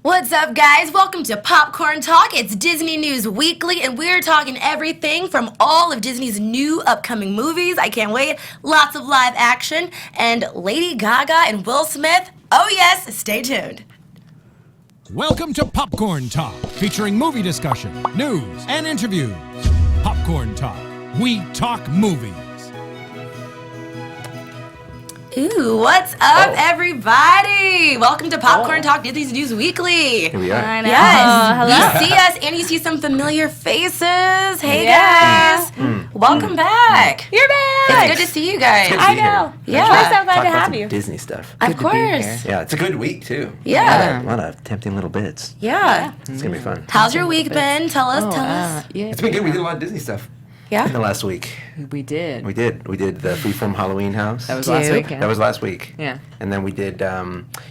What's up, guys? Welcome to Popcorn Talk. It's Disney News Weekly, and we're talking everything from all of Disney's new upcoming movies. I can't wait. Lots of live action, and Lady Gaga and Will Smith. Oh yes, stay tuned. Welcome to Popcorn Talk, featuring movie discussion, news, and interviews. Popcorn Talk. We talk movies. Ooh, what's up, everybody? Welcome to Popcorn Talk, Disney's News Weekly. Here we are. I know. Yes. Hello. You see us and you see some familiar faces. Hey, guys. Welcome back. You're back. It's good to see you guys. Good to I be know. here. Yeah. We're so glad Talk to about have some you. Disney stuff. Of course. Yeah, it's a good week too. Yeah. A lot of tempting little bits. Yeah. It's gonna be fun. How's your week been? Tell us. Yeah, It's been good. We did a lot of Disney stuff in Yeah. the last week. we did. We did the Freeform Halloween house. That was last Cute. weekend. That was last week. Yeah. And then we did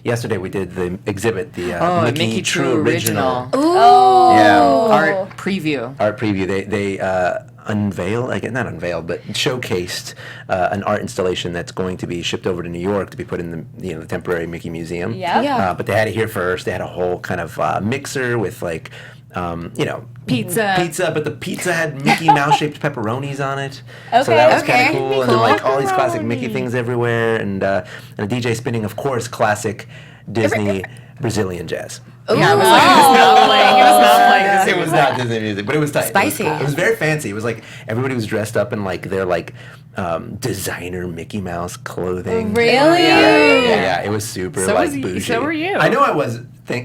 yesterday. We did the exhibit, the Mickey True Original. Ooh. Yeah. Art preview. Art preview. They unveiled, not unveiled, but showcased an art installation that's going to be shipped over to New York to be put in the temporary Mickey Museum. Yep. Yeah. But they had it here first. They had a whole kind of mixer with like, Pizza. but the pizza had Mickey Mouse shaped pepperonis on it. So Okay. that was Okay. kind of cool. And then like all these classic Pepperoni. Mickey things everywhere, and a DJ spinning, of course, classic Disney Brazilian jazz. Yeah, it was like, it was not playing. It was not playing. It was not Disney music, but it was tight. Spicy. It was very fancy. It was like everybody was dressed up in like their like designer Mickey Mouse clothing. Really? Yeah. It was super So like was bougie. so were you. I know I was.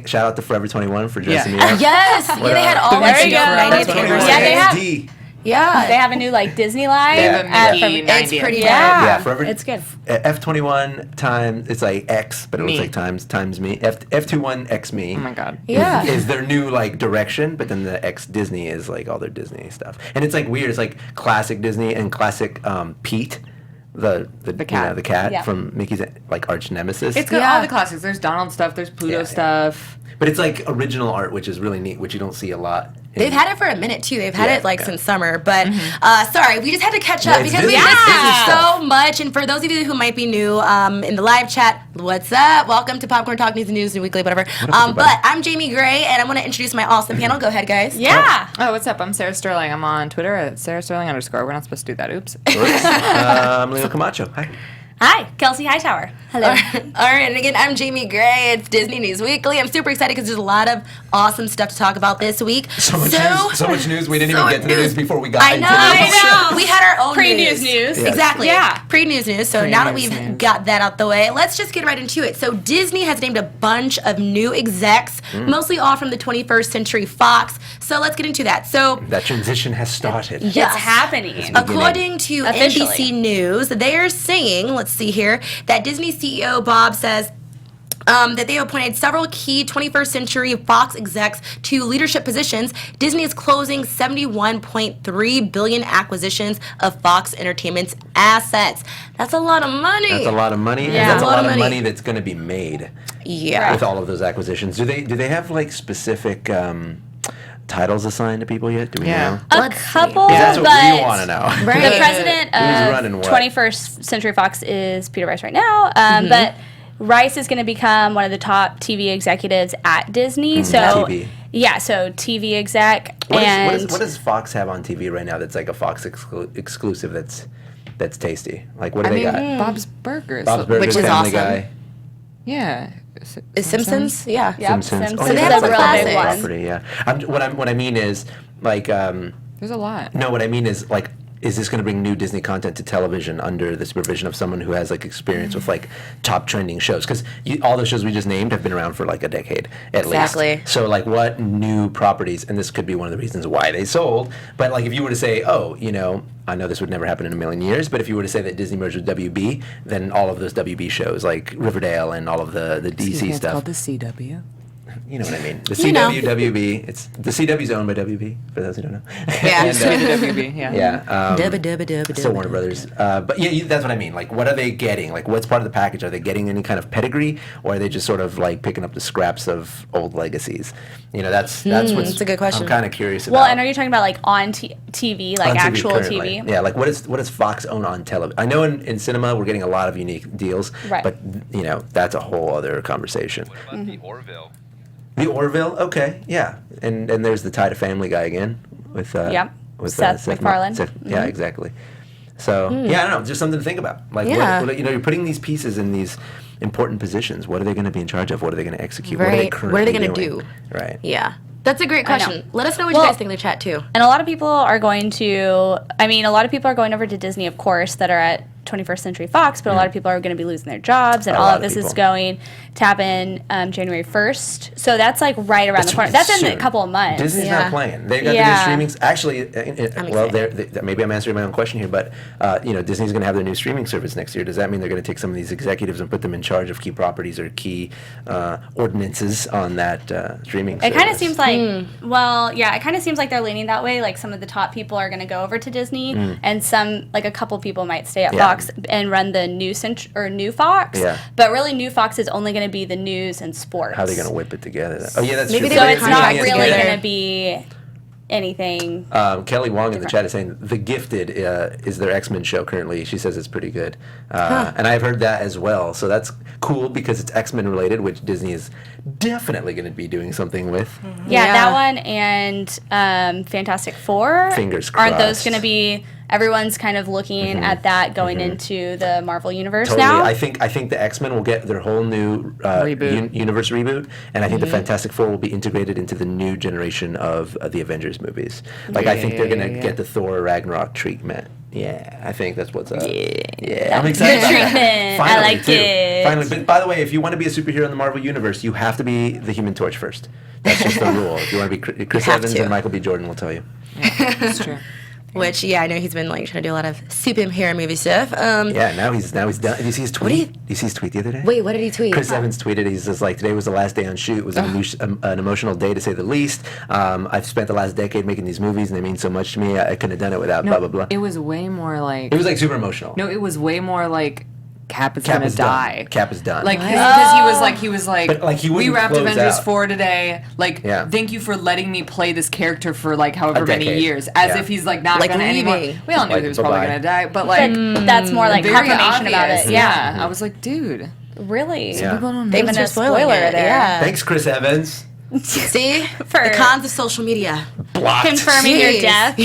Shout out to Forever 21 for dressing me up. Yes. Yeah, they had all There the you go. 90th Forever anniversary. Yeah, they have. XD. Yeah. They have a new like Disney line. They have a at Mickey from- It's pretty Yeah. good. Yeah, Forever. It's good. F21 times, it's like X, but it looks Me. like times me. F21 X me. Oh my god. Yeah. Is their new like direction, but then the X Disney is like all their Disney stuff, and it's like weird. It's like classic Disney and classic Pete, the cat. the cat Yeah. from Mickey's like arch nemesis. It's got Yeah. all the classics. There's Donald stuff. There's Pluto Yeah. stuff. but it's like original art, which is really neat, which you don't see a lot. They've had it for a minute too. They've had Yeah, it like yeah. since summer, but sorry, we just had to catch Yeah, up it's because we Disney. missed Disney it stuff. so much. And for those of you who might be new in the live chat, what's up? Welcome to Popcorn Talk News and Weekly, whatever. But I'm Jaimi Gray, and I want to introduce my awesome panel. Go ahead, guys. Yeah. Oh, what's up? I'm Sarah Sterling. I'm on Twitter at Sarah Sterling _ We're not supposed to do that. Oops. Leo Camacho. Hi. Hi, Kelsey Hightower. Hello. All right, and again, I'm Jaimi Gray. It's Disney News Weekly. I'm super excited because there's a lot of awesome stuff to talk about this week. So much news. We didn't even get to the news before we got I into know. this. I know. We had our own Pre-news news. Yes. Exactly. Yeah. Pre-news news. So now that Pre-news we've news. got that out the way, let's just get right into it. So Disney has named a bunch of new execs, mostly all from the 21st Century Fox. So let's get into that. So That transition has started. yes. It's happening. According to Officially. NBC News, they are saying, let's see here, that Disney CEO Bob says that they appointed several key 21st Century Fox execs to leadership positions. Disney is closing $71.3 billion acquisitions of Fox Entertainment's assets. That's a lot of money. That's a lot of money. And Yeah. that's a lot of money. money that's going to be made Yeah. with all of those acquisitions. Do they have like specific titles assigned to people yet? Do we Yeah. know? A Let's see. couple, That's what but we want to know. Right. the president Who's running of what? 21st Century Fox is Peter Rice right now, but Rice is going to become one of the top TV executives at Disney. So TV. yeah, so TV exec What and does Fox have on TV right now that's like a Fox exclusive that's tasty? Like what do I they mean, got? Bob's Burgers. Bob's Burgers, Which is Family awesome. Guy, Yeah. Is Simpsons? Yeah. Yep, Simpsons. Simpsons. Oh, So they yeah, have that's some like a classics. whole property, yeah. What I mean is like There's a lot. no, what I mean is like, is this going to bring new Disney content to television under the supervision of someone who has like experience with like top trending shows? Because all the shows we just named have been around for like a decade at Exactly. least. So like, what new properties? And this could be one of the reasons why they sold. But like, if you were to say, oh, I know this would never happen in a million years, but if you were to say that Disney merged with WB, then all of those WB shows like Riverdale and all of the DC It's stuff. called the CW. You know what I mean? The You know. CW, WB. It's the CW's owned by WB. For those who don't know. Yeah. And, WB, yeah. yeah. Dubba, dubba, dubba, Still dubba. Warner Brothers. But yeah, that's what I mean. Like, what are they getting? Like, what's part of the package? Are they getting any kind of pedigree, or are they just sort of like picking up the scraps of old legacies? That's what's. that's a good question. I'm kind of curious about. well, and are you talking about like on TV, like on TV actual currently. TV? Yeah, like what does Fox own on television? I know in cinema we're getting a lot of unique deals, Right. but that's a whole other conversation. What about the Orville? The Orville, okay, yeah, and there's the tie to Family Guy again with with Seth MacFarlane. Yeah, exactly. So yeah, I don't know, just something to think about. Like, what, you're putting these pieces in these important positions. What are they going to be in charge of? What are they going to execute? Right. What are they going gonna to do? Right. Yeah. That's a great question. Let us know what you guys think in the chat, too. And a lot of people are going to, a lot of people are going over to Disney, of course, that are at 21st Century Fox, but a lot of people are going to be losing their jobs, and all of this is going to happen January 1st. So that's like right around the corner. That's in a couple of months. Disney's not playing. They got the new streamings. Actually, maybe I'm answering my own question here, but Disney's going to have their new streaming service next year. Does that mean they're going to take some of these executives and put them in charge of key properties or key ordinances on that streaming service? It kind of seems like, it kind of seems like they're leaning that way. Like some of the top people are going to go over to Disney, and some, like a couple people might stay at Fox and run the new Fox. Yeah. But really, new Fox is only going to be the news and sports. How are they going to whip it together? Oh yeah, that's Maybe true. So it's not really together. going to be anything. Kelly Wong in the chat is saying The Gifted is their X-Men show currently. She says it's pretty good. And I've heard that as well. So that's cool because it's X-Men related, which Disney is definitely going to be doing something with. Yeah, that one and Fantastic Four. Fingers Aren't those crossed. going to be? Everyone's kind of looking at that going into the Marvel universe Totally. now. I think the X-Men will get their whole new universe reboot, and I think the Fantastic Four will be integrated into the new generation of the Avengers movies. Like I think they're gonna get the Thor Ragnarok treatment. Yeah, I think that's what's up. Yeah, I'm excited about that. Treatment. Finally, I like it. Finally, but by the way, if you want to be a superhero in the Marvel universe, you have to be the Human Torch first. That's just the rule. If you want to be Chris Evans and Michael B. Jordan will tell you. That's true. Which, I know he's been trying to do a lot of superhero movie stuff. Yeah, now he's done. Did you see his tweet? Did you see his tweet the other day? Wait, what did he tweet? Chris Evans tweeted, he's just like, today was the last day on shoot. It was an emotional day, to say the least. I've spent the last decade making these movies, and they mean so much to me. I couldn't have done it without blah, blah, blah. It was way more like... It was like super emotional. No, it was way more like... Cap is gonna die. Done. Cap is done. Like because he was like, but, like, he we wouldn't wrapped close Avengers out. 4 today. Like, thank you for letting me play this character for like however many decade. years, as if he's like not Like gonna anymore. leaving. We all knew Like, he was probably bye-bye. gonna die, but like That's more like very confirmation about obvious. it. Yeah, I was like, dude, Really? Yeah. people don't know. Even a spoiler there. Yeah. Thanks, Chris Evans. See? For the cons of social media. Blocked. confirming your Jeez. death.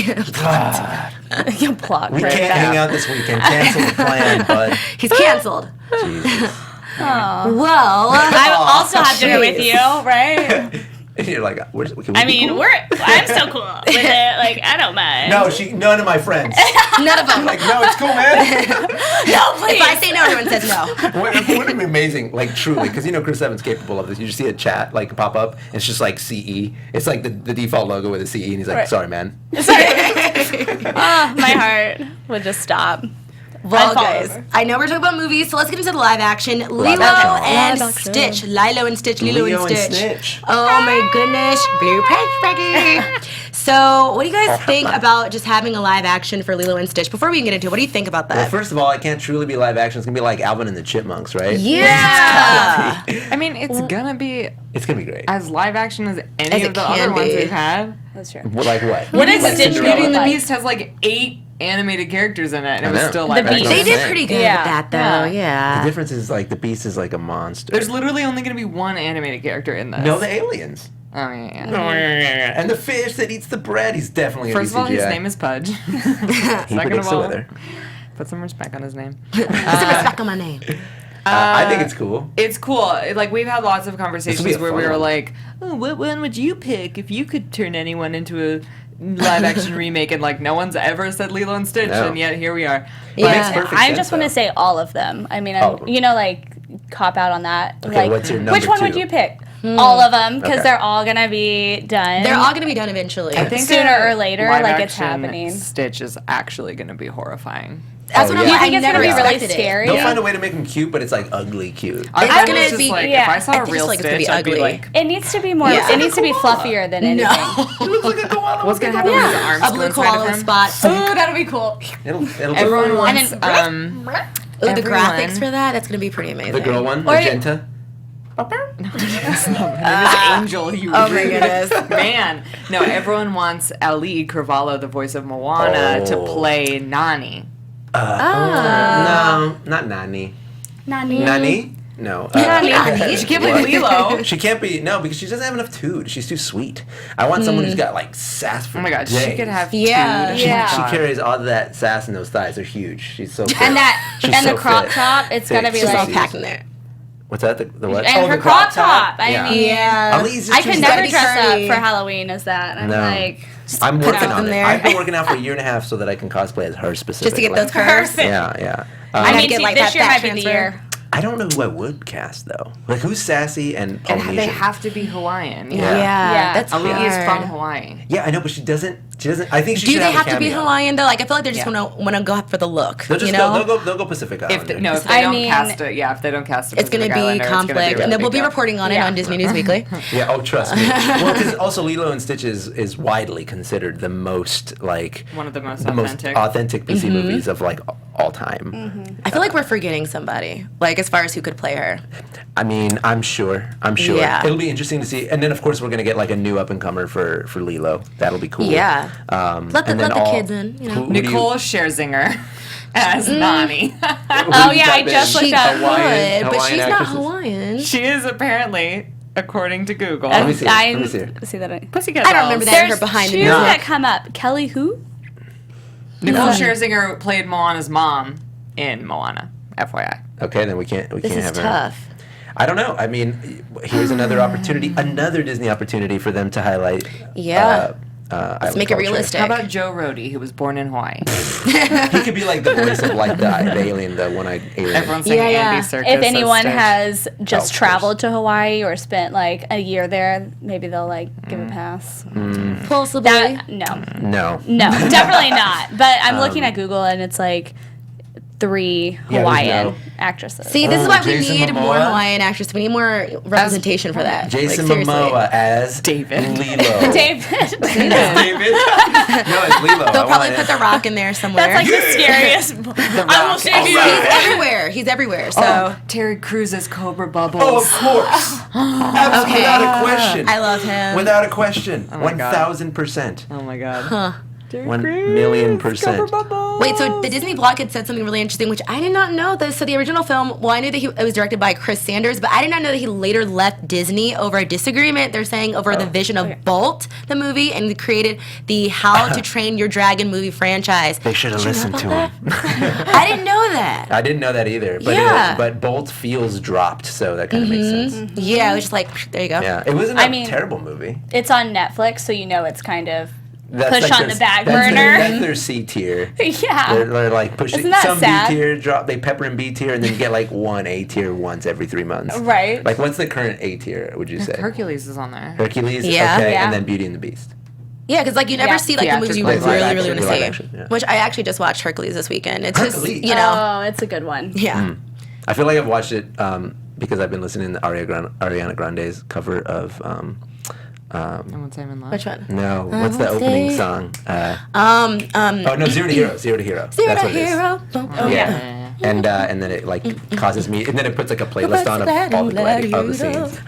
You blocked We right can't now. hang out this weekend. Cancel the plan, bud. He's canceled. Jesus. Well, I also have dinner with you, right? You're like, where's, can we I be mean, cool? I'm so cool with it. Like, I don't mind. No, none of my friends. none of them. Like, no, it's cool, man. No, please. If I say no, everyone says no. Wouldn't it be amazing, like, truly, because Chris Evans capable of this. You just see a chat, like, pop up, and it's just, like, CE. It's, like, the default logo with a CE, and he's like, Right. sorry, man. My heart would just stop. Well, I'd fall guys, over. I know we're talking about movies, so let's get into the live action. Lilo action. and Live action. Stitch. Lilo and Stitch. Lilo Leo and and Stitch. Snitch. Oh my goodness. Blue Peggy. So, what do you guys think about just having a live action for Lilo and Stitch? Before we get into it, what do you think about Well, that? first of all, it can't truly be live action. It's going to be like Alvin and the Chipmunks, right? Yeah. I mean, it's gonna be It's going to be great. as live action as any As of it the can other ones be. we've had. That's true. Like what? What is Like Stitch Cinderella? Beauty and the like? Beast has like 8 animated characters in it, and it I was know. still live The action. Beast. They did pretty good Yeah. with that, though. The Yeah. difference is, like, the Beast is like a monster. There's literally only gonna be one animated character in this. No, the aliens. Oh yeah. And the fish that eats the bread, he's definitely going First to of be all, CGI. his name is Pudge. He Second predicts of the all, weather. put some respect on his name. Put some respect on my name. I think it's cool. It's cool. Like we've had lots of conversations This will be a where we fun were one. like, "Oh, what one would you pick if you could turn anyone into a live action remake?" And like, no one's ever said Lilo and Stitch, No. and yet here we are. It makes perfect I sense, just want though. to say all of them. I mean, All of them. like, cop out on that. Okay, like, what's your which number one would 2? you pick? All of them, because Okay. they're all gonna be done. They're all going to be done eventually. I think Sooner a or later, live like, it's action happening. Stitch is actually going to be horrifying. That's what Oh, I'm yeah. like. I think it's never gonna be really expected it. scary. They'll find a way to make him cute, but it's like ugly cute. Our It's friend gonna was just be- like, yeah. if I saw I a think real it's like it's gonna Stitch, be I'd be ugly. like, It needs to be more. Yeah. It needs to be fluffier than anything. It looks like a koala. what's going to happen when his arms A go blue inside of koala him? spot. Ooh, that'll be cool. It'll Everyone look wants, And then- Ooh, the everyone- graphics for that, that's going to be pretty amazing. the girl one, Or- Magenta. Her name is Angel. You Oh my rude goodness. man. No, everyone wants Ali Carvalho, the voice of Moana, to Oh. play Nani. No, not Nani. Nani. Nani? No. She can't be Lilo. She can't be, no, because she doesn't have enough tood. She's too sweet. I want someone who's got, like, sass for Oh my god, days. she could have Yeah. food. Yeah. She carries all that sass, and those thighs are huge. She's so fit. And that She's and so the crop fit. top, it's Thick. gotta be She's Just all like packed in there. What's that? The what? and Oh, her the crop top. I Yeah. mean, Yeah. Elise is I just could gotta never be dress up curvy. for Halloween as that. I'm No. like, I'm put working something on it. there. I've been working out for a year and a half so that I can cosplay as her specifically. Just to get those curves. Yeah, yeah. I gotta mean, get, see, like, this that year fat might be the transfer. year. I don't know who I would cast though. Like who's sassy and And Polynesian? they have to be Hawaiian. Yeah. Yeah. That's Ali hard. is from Hawaii. Yeah, I know, but she doesn't. I think she Do should they have have a to be cameo. Hawaiian though? Like I feel like they're just Yeah. want to go for the look. They'll just you know? they'll go Pacific If Islander. they, no, if they I don't mean- cast it, if they don't cast it, It's going to be conflict, and then we'll be reporting on it Yeah. on Disney News Weekly. Yeah, oh, trust me. Well, because also Lilo and Stitch is widely considered the most like One of the most authentic. authentic Disney Mm-hmm. movies of like all time. I feel like we're forgetting somebody, like as far as who could play her. I mean, I'm sure. Yeah. It'll be interesting to see, and then of course we're gonna get like a new up and comer for Lilo. That'll be cool. Yeah. Let and the then kids in, you know. who do you- Nicole Scherzinger as Nani. who do Oh, you yeah, I type in? just looked She up. could, Hawaiian but she's not actresses? Hawaiian. She is apparently, according to Google. Let me see. I Let me see her. see that. Pussycat I don't Dolls. remember that. There's her behind the two music. that come up. Kelly who? Nicole Scherzinger played Moana's mom in Moana. FYI. Okay, then we can't This have is her. tough. I don't know. I mean, here's another opportunity, another Disney opportunity for them to highlight. Yeah. Let's Let's make it realistic. How about Joe Rody, who was born in Hawaii? He could be like the voice of like the alien, the one-eyed alien. Everyone's saying Andy Serkis. If as anyone Stitch. has just of course. traveled to Hawaii or spent like a year there, maybe they'll like give a pass. Possibly. That no, No. definitely not. But I'm looking at Google and it's like 3 there's Hawaiian no- actresses. See, this is why we Jason need more Momoa? Hawaiian actors. We need more representation for that. Jason Like, seriously. Momoa as David. Lilo. David. David? No, it's Lilo. They'll probably put The Rock in there somewhere. That's like the scariest. I will save you. He's everywhere. He's everywhere. So Terry Crews as Cobra Bubbles. Oh, of course. Absolutely, Okay. without a question. I love him. Without a question. my God. 1,000%. Oh my god. 1,000,000%. Wait, so the Disney blog had said something really interesting, which I did not know this. So the original film, well, I knew that it was directed by Chris Sanders, but I did not know that he later left Disney over a disagreement. They're saying over the vision of Bolt, the movie, and he created the How to Train Your Dragon movie franchise. They should have listened to him. I didn't know that. I didn't know that either. But Yeah. but Bolt feels dropped, so that kind of makes sense. Yeah, it was just like, there you go. Yeah, it wasn't I a mean- terrible movie. It's on Netflix, so you know it's kind of That's push on their- the back that's burner. That's their C tier. yeah. They're like pushing Isn't that some sad? B tier drop. They pepper in B tier, and then you get like one A tier once every 3 months. Right. Like what's the current A tier? Would you say? Hercules is on there. Hercules. Yeah. Okay, Yeah. and then Beauty and the Beast. Yeah, because like you never Yeah. see like the movies you Like really, live really want to action, see. live action, yeah. Which I actually just watched Hercules this weekend. It's just, Hercules? you know, Oh, it's a good one. yeah. I feel like I've watched it because I've been listening to Ariana Grande's cover of. I won't say I'm in love. Which one? No, what's the won't opening say. song? Um, Oh no, Zero to Hero. Zero to Hero. Zero That's to what it is. Hero. Oh, Yeah. And then it like causes me, and then it puts like a playlist on of all the scenes.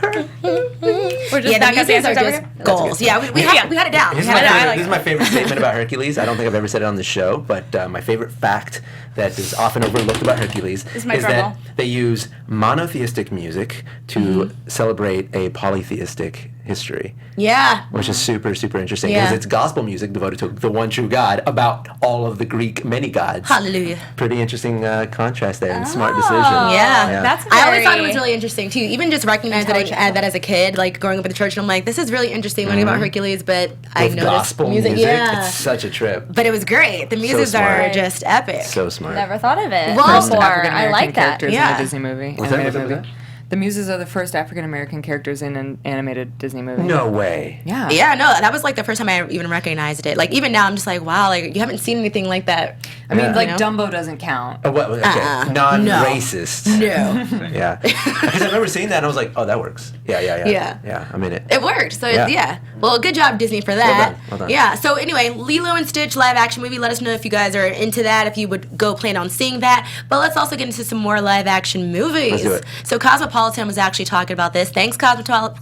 We're just Yeah, back the up the music are answers over just here. goals. Yeah, we had it down. This We is, my had it down. favorite, this is my favorite statement about Hercules. I don't think I've ever said it on the show, but my favorite fact that is often overlooked about Hercules is my drum roll. that they use monotheistic music to celebrate a polytheistic history, Yeah. which is super, super interesting. Yeah. Because it's gospel music devoted to the one true God about all of the Greek many gods. Hallelujah. Pretty interesting contrast there and smart decision. Yeah. That's I always thought it very- was really interesting too. Even just recognizing that as a kid, like growing up in the church, and I'm like, this is really interesting learning about Hercules, but I With noticed gospel music, Yeah. it's such a trip. But it was great. The musics are smart. just epic. So smart. Never thought of it Well- before. I like that. Characters in Yeah. a Disney movie. What's that? animated What's that? movie. The Muses are the first African American characters in an animated Disney movie. No way. Yeah. Yeah, no, that was like the first time I even recognized it. Like even now, I'm just like, wow, like you haven't seen anything like that. I mean, Yeah. like You know? Dumbo doesn't count. Oh, what? Okay. Non-racist. No. Yeah. Because I remember seeing that and I was like, oh, that works. Yeah. Yeah. Yeah, I'm in it. It worked. So Yeah. yeah. Well, good job Disney for that. Well done. Yeah. So anyway, Lilo and Stitch live action movie. Let us know if you guys are into that. If you would go plan on seeing that. But let's also get into some more live action movies. Let's do it. So Cosmopolitan was actually talking about this. Thanks Cosmopolitan.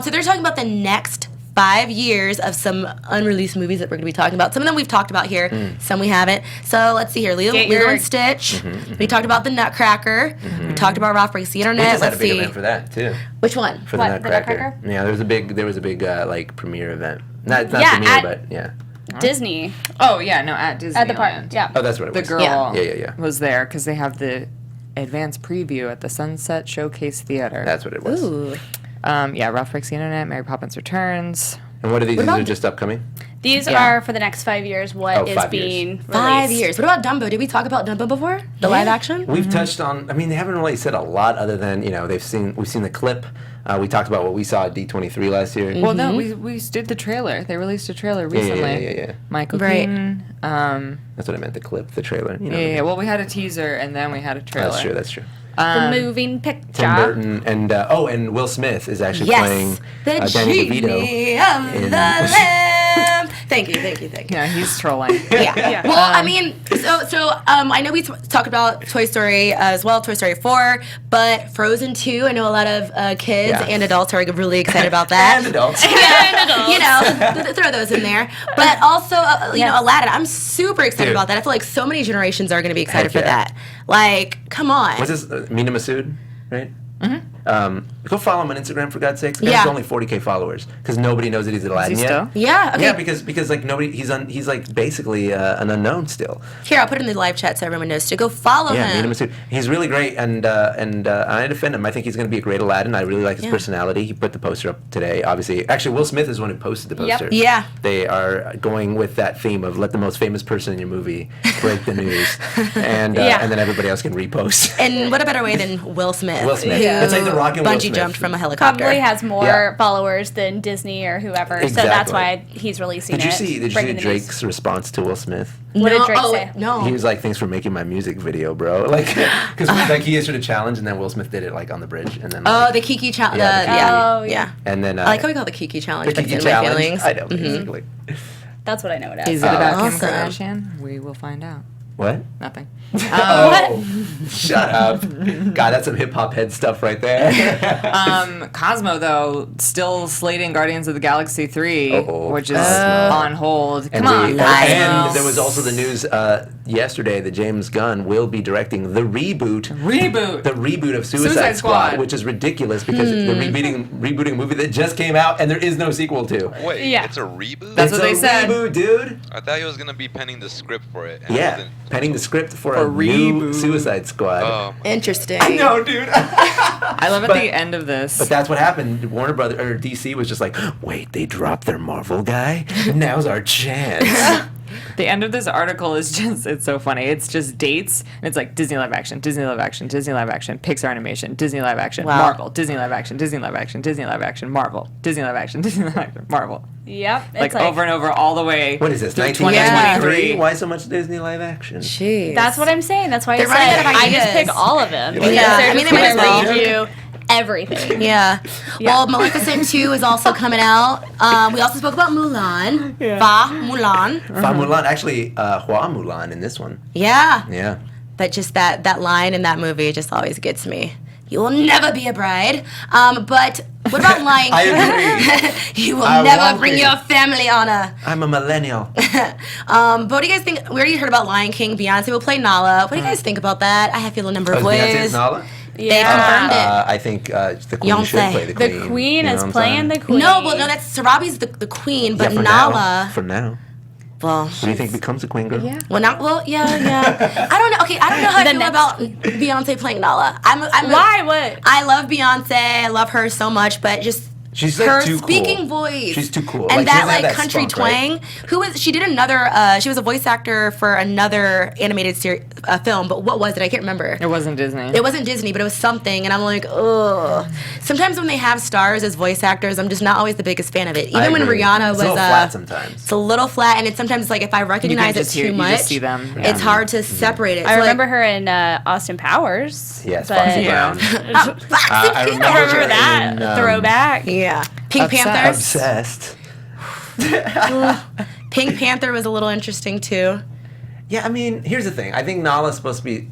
So they're talking about the next 5 years of some unreleased movies that we're going to be talking about. Some of them we've talked about here, some we haven't. So let's see here. Lilo and Stitch. We talked about the Nutcracker. We talked about Ralph Breaks the Internet. We just had Let's a big see. event for that too. Which one? For the Nutcracker. Yeah, there was a big like premiere event. Not premiere, but yeah. Disney. Oh yeah, no, at Disneyland. At the park. Yeah. Oh, that's what it was. The girl Yeah. was there because they have the advanced preview at the Sunset Showcase Theater. That's what it was. Ooh. Ralph Breaks the Internet, Mary Poppins Returns. And what are these? These are just upcoming? These are for the next 5 years. What is 5 being years. released. 5 years. What about Dumbo? Did we talk about Dumbo before? The live action? We've touched on. I mean, they haven't really said a lot other than we've seen the clip. We talked about what we saw at D23 last year. Well, no, we did the trailer. They released a trailer recently. Yeah. Michael Right. Keaton. That's what I meant. The clip, the trailer. Yeah. Well, we had a teaser and then we had a trailer. That's true. The moving picture. Tim Burton and Will Smith is actually playing The Danny DeVito. genie of the lamb. Thank you. Yeah, he's trolling. Yeah. Well, I mean, so I know we talked about Toy Story as well, Toy Story 4, but Frozen 2, I know a lot of kids and adults are really excited about that. And adults. Throw those in there. But also, Aladdin. I'm super excited about that. I feel like so many generations are going to be excited for that. Like, come on. What's this? Mina Masood, right? Go follow him on Instagram for God's sakes. He Yeah. has only 40K followers because nobody knows that he's Aladdin Is he yet. still? Yeah. Okay. Yeah, because like nobody, he's like basically an unknown still. Here, I'll put it in the live chat so everyone knows to go follow Yeah, him. Mina Masood. He's really great, and I defend him. I think he's going to be a great Aladdin. I really like his personality. He put the poster up today. Obviously, actually, Will Smith is the one who posted the poster. Yeah. They are going with that theme of let the most famous person in your movie break the news, and then everybody else can repost. And what a better way than Will Smith? Will Smith. Who It's like The Rock and Will bungee Smith. jumped from a helicopter. Probably has more followers than Disney or whoever. So that's Exactly. why he's releasing Did you it. see breaking the news. Drake's response to Will Smith? What did Drake say? No. He was like, "Thanks for making my music video, bro." Like, because like he issued a challenge, and then Will Smith did it like on the bridge, and then Oh, the Kiki challenge. Yeah, Yeah. and then I like how we call it the Kiki challenge. the but Kiki it's in my challenge. feelings. I know, basically. That's what I know it as. Is it about Awesome. Kim Kardashian? We will find out. What? Nothing. Oh, shut up! God, that's some hip hop head stuff right there. Cosmo, though, still slating Guardians of the Galaxy 3, which is Cosmo. on hold. And Come on, and there was also the news yesterday that James Gunn will be directing the reboot of Suicide Squad, which is ridiculous because they're rebooting a movie that just came out and there is no sequel to. Wait, Yeah. it's a reboot? That's It's what they a said. Reboot, dude. I thought he was going to be penning the script for it. and it Yeah, wasn't- penning the script for a new reboot. Suicide Squad. Oh, Interesting. No, dude. I love at But- the end of this. But that's what happened. Warner Brothers or DC was just like, wait, they dropped their Marvel guy? Now's our chance. The end of this article is just—it's so funny. It's just dates, and it's like Disney live action, Disney live action, Disney live action, Pixar animation, Disney live action, Wow. Marvel, Disney live action, Disney live action, Disney live action, Marvel, Disney live action, Disney live action, Marvel. Yep. Like over and over, all the way. What is this, through 1923? Why so much Disney live action? Jeez. That's what I'm saying. That's why They're I running said out of I just ideas. pick all of them. Yeah. Because Yeah, they're I mean, just they might going as to well. read you everything. Yeah. Well, Maleficent 2 is also coming out. We also spoke about Mulan. Fa Mulan. Fa Mulan, actually, Hua Mulan in this one. Yeah. Yeah. But just that line in that movie just always gets me. You will never be a bride. But what about Lion I King? agree. You will I never won't bring be. your family honor. I'm a millennial. But what do you guys think? We already heard about Lion King. Beyonce will play Nala. What do you guys think about that? I have a number of Beyonce's ways. Nala? They confirmed it. I think the Queen should Beyonce. play the The Queen. queen you know is what I'm playing the saying? queen. No, well, no, that's Sarabi's the queen, but Yeah, for Nala. Now, for now. Well, What do you think becomes a queen girl? Yeah. well, yeah. I don't know. Okay, I don't know how I The feel next- about Beyonce playing Nala. Why? What? I love Beyonce. I love her so much, but just She's like her too cool. speaking voice. She's too cool. And Like, she that doesn't have like that country spunk, right? twang. She did another. She was a voice actor for another animated film, but what was it? I can't remember. It wasn't Disney. It wasn't Disney, but it was something, and I'm like, ugh. Sometimes when they have stars as voice actors, I'm just not always the biggest fan of it. I Even when agree. Rihanna It's was a little flat sometimes. it's a little flat, and it's sometimes like if I recognize it just too hear- you much, just see them. it's Yeah. hard to separate it. I So, remember her in Austin Powers. Yes, but- Foxy Yeah. Brown. Foxy I Brown. remember I remember her that in, throwback. Yeah, Pink Obsessed. Panther. Obsessed. Pink Panther was a little interesting too. Yeah, I mean, here's the thing. I think Nala's supposed to be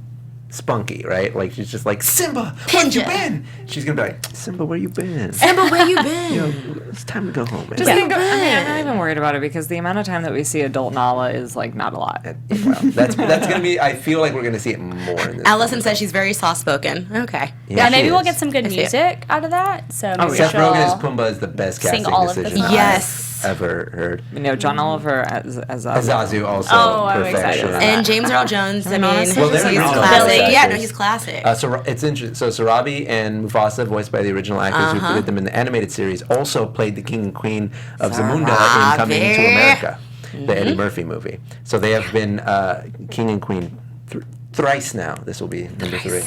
spunky, right? Like she's just like, Simba, where you been? She's gonna be like, Simba, where you been? Simba, where you been? You know, it's time to go home, man. Just think I'm not even worried about it because the amount of time that we see adult Nala is like not a lot. Well, that's gonna be. I feel like we're gonna see it more in this. Allison says she's very soft spoken. Okay. Yeah, she maybe we'll is. get some good I see it. music out of that. So maybe Seth she'll Rogen as Pumbaa is the best sing casting all of the decision songs. Yes. I've ever heard. You know, John Oliver as Azazu also. Oh, I'm excited perfection. about And James Earl Jones, I mean, honestly, Well, they're he's not all classic. actors. Yeah, no, he's classic. So it's interesting. So Sarabi and Mufasa, voiced by the original actors who played them in the animated series, also played the king and queen of Zamunda in Coming to America, the Eddie Murphy movie. So they have been king and queen thrice now. This will be number 3.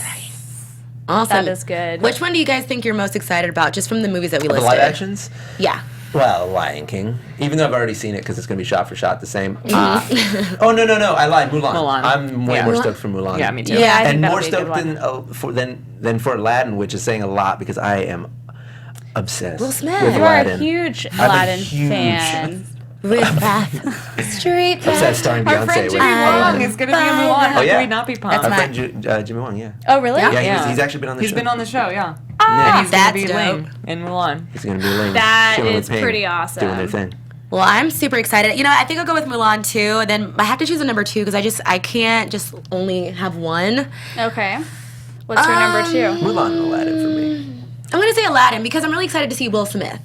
Awesome. That is good. Which one do you guys think you're most excited about, just from the movies that we The listed? live actions? Yeah. Well, Lion King. Even though I've already seen it because it's going to be shot for shot the same. Oh, no, I lied. Mulan. Mulan. I'm way Yeah. more stoked for Mulan. Yeah, me too. Yeah, I think And that'll more be a good stoked one. than for Aladdin, which is saying a lot because I am obsessed Will Smith. with You are a Aladdin. huge I'm a Aladdin huge fan. With Beth. Street Obsessed starring Our Beyonce friend with Jimmy Aladdin. Wong is going to be in Mulan. How Oh, yeah. can we not be pumped? That's Our my- friend Jimmy Wong, yeah. Oh, really? Yeah. Yeah, Yeah. he's actually been on the He's show. been on the show, yeah. Yeah. And he's going That's to be dope. Ling in Mulan. He's going to be Ling. That chilling is with Ping, pretty awesome. Doing their thing. Well, I'm super excited. You know, I think I'll go with Mulan too. And then I have to choose a number 2 because I can't just only have one. Okay. What's your number 2? Mulan and Aladdin for me. I'm gonna say Aladdin because I'm really excited to see Will Smith.